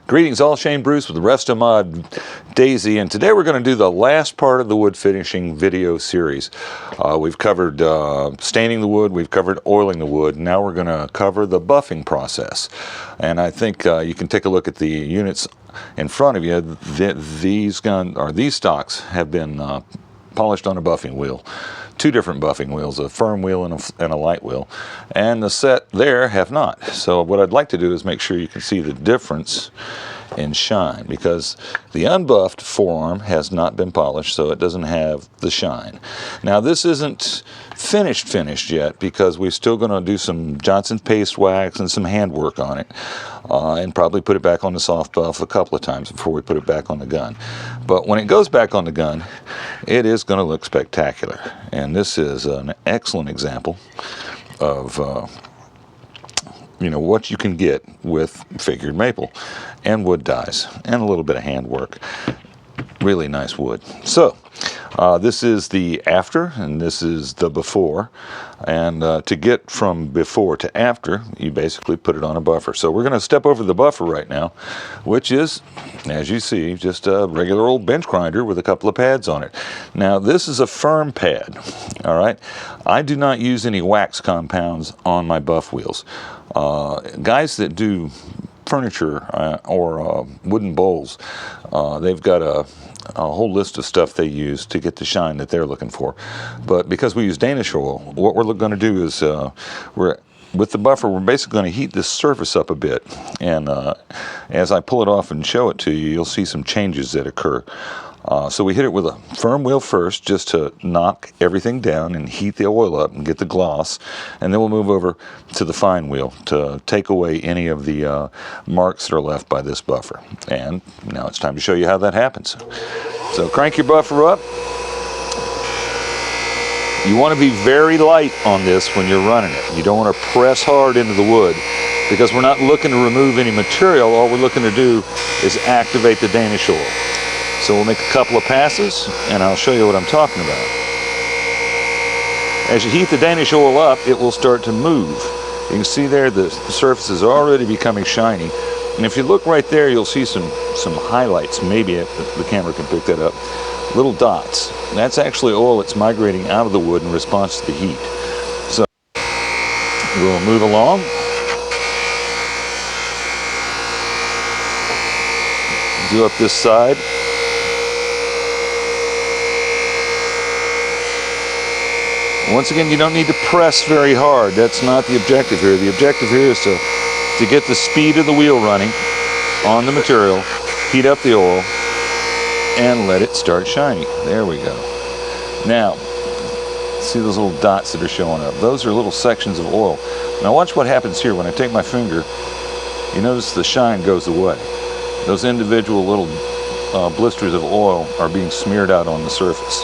Greetings all, Shane Bruce with the Restomod Daisy, and today we're going to do the last part of the wood finishing video series. We've covered staining the wood, we've covered oiling the wood, now we're going to cover the buffing process. And I think you can take a look at the units in front of you. These stocks have been polished on a buffing wheel. Two different buffing wheels, a firm wheel and a light wheel, and the set there have not. So what I'd like to do is make sure you can see the difference in shine, because the unbuffed forearm has not been polished, so it doesn't have the shine. Now this isn't finished yet, because we're still going to do some Johnson paste wax and some handwork on it, and probably put it back on the soft buff a couple of times before we put it back on the gun. But when it goes back on the gun, it is going to look spectacular. And this is an excellent example of what you can get with figured maple and wood dyes and a little bit of handwork. Really nice wood. So this is the after and this is the before, and to get from before to after, you basically put it on a buffer. So we're going to step over the buffer right now, which is, as you see, just a regular old bench grinder with a couple of pads on it. Now this is a firm pad, all right? I do not use any wax compounds on my buff wheels. Guys that do furniture or wooden bowls, they've got a whole list of stuff they use to get the shine that they're looking for. But because we use Danish oil, what we're going to do is with the buffer, we're basically going to heat this surface up a bit, and as I pull it off and show it to you, you'll see some changes that occur. So we hit it with a firm wheel first, just to knock everything down and heat the oil up and get the gloss, and then we'll move over to the fine wheel to take away any of the marks that are left by this buffer. And now it's time to show you how that happens. So crank your buffer up. You want to be very light on this when you're running it. You don't want to press hard into the wood, because we're not looking to remove any material. All we're looking to do is activate the Danish oil. So we'll make a couple of passes, and I'll show you what I'm talking about. As you heat the Danish oil up, it will start to move. You can see there the surface is already becoming shiny. And if you look right there, you'll see some highlights. Maybe the camera can pick that up. Little dots. That's actually oil that's migrating out of the wood in response to the heat. So we'll move along. Do up this side. Once again, you don't need to press very hard. That's not the objective here. The objective here is to get the speed of the wheel running on the material, heat up the oil, and let it start shining. There we go. Now, see those little dots that are showing up? Those are little sections of oil. Now watch what happens here. When I take my finger, you notice the shine goes away. Those individual little blisters of oil are being smeared out on the surface.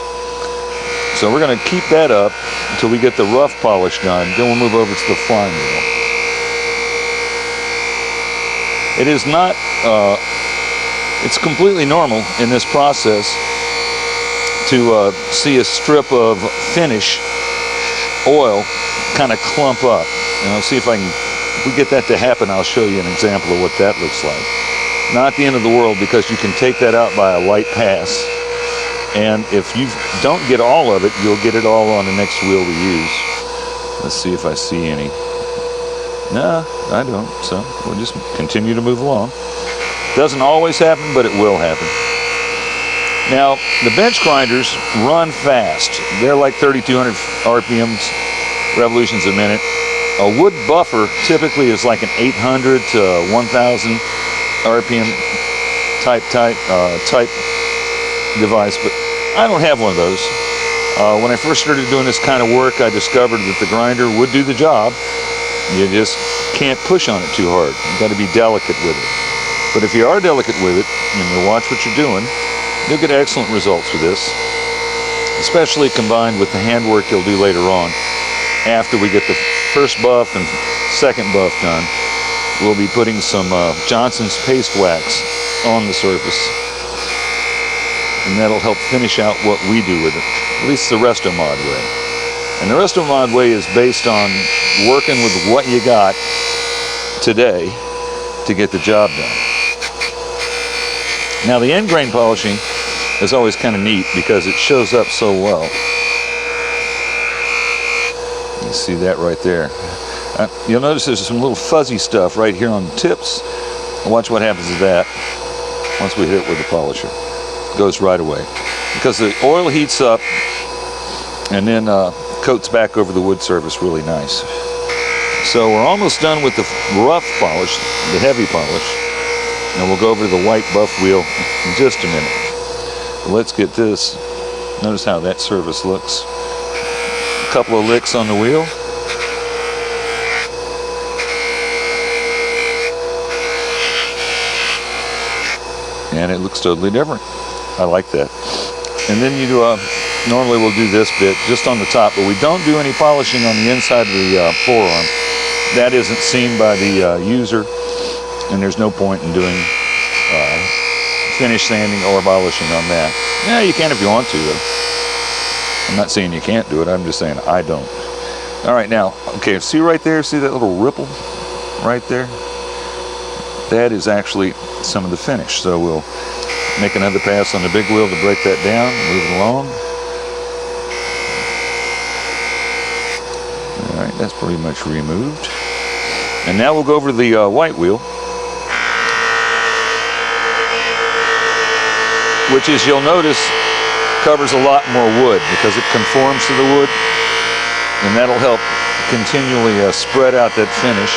So we're going to keep that up until we get the rough polish done. Then we'll move over to the fine wheel. It is not, it's completely normal in this process to see a strip of finish oil kind of clump up. And I'll see if we get that to happen, I'll show you an example of what that looks like. Not the end of the world, because you can take that out by a light pass. And if you don't get all of it, you'll get it all on the next wheel we use. Let's see if I see any. No, I don't. So we'll just continue to move along. Doesn't always happen, but it will happen. Now, the bench grinders run fast. They're like 3,200 RPMs, revolutions a minute. A wood buffer typically is like an 800 to 1,000 RPM type device, but I don't have one of those. When I first started doing this kind of work, I discovered that the grinder would do the job. You just can't push on it too hard. You've got to be delicate with it. But if you are delicate with it and you watch what you're doing, you'll get excellent results with this, especially combined with the handwork you'll do later on. After we get the first buff and second buff done, we'll be putting some Johnson's paste wax on the surface, and that'll help finish out what we do with it, at least the Restomod way. And the Restomod way is based on working with what you got today to get the job done. Now the end grain polishing is always kind of neat because it shows up so well. You see that right there. You'll notice there's some little fuzzy stuff right here on the tips. Watch what happens to that once we hit it with the polisher. It goes right away. Because the oil heats up and then coats back over the wood surface really nice. So we're almost done with the rough polish, the heavy polish. And we'll go over to the white buff wheel in just a minute. Let's get this. Notice how that surface looks. A couple of licks on the wheel. And it looks totally different. I like that. And then you do normally we'll do this bit just on the top, but we don't do any polishing on the inside of the forearm. That isn't seen by the user, and there's no point in doing finish sanding or polishing on that. Yeah, you can if you want to, though. I'm not saying you can't do it, I'm just saying I don't. All right, now, okay, see right there, see that little ripple right there? That is actually some of the finish. So we'll make another pass on the big wheel to break that down, move it along. All right, that's pretty much removed. And now we'll go over to the white wheel, which, as you'll notice, covers a lot more wood because it conforms to the wood, and that'll help continually spread out that finish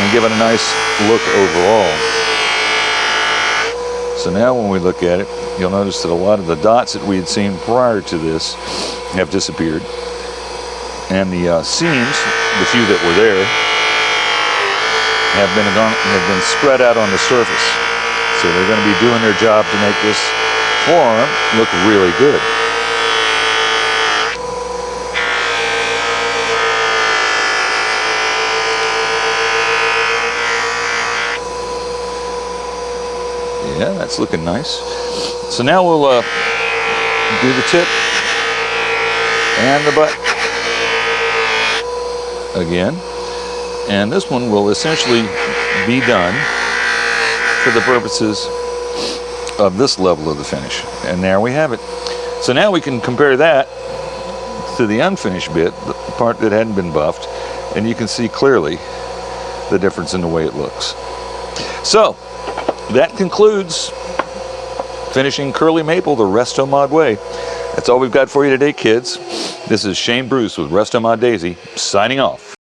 and give it a nice look overall. So now when we look at it, you'll notice that a lot of the dots that we had seen prior to this have disappeared, and the seams, the few that were there, have been spread out on the surface. So they're going to be doing their job to make this forearm look really good. Yeah, that's looking nice. So now we'll do the tip and the butt again. And this one will essentially be done for the purposes of this level of the finish. And there we have it. So now we can compare that to the unfinished bit, the part that hadn't been buffed, and you can see clearly the difference in the way it looks. So that concludes finishing curly maple the Restomod way. That's all we've got for you today, kids. This is Shane Bruce with Restomod Daisy, signing off.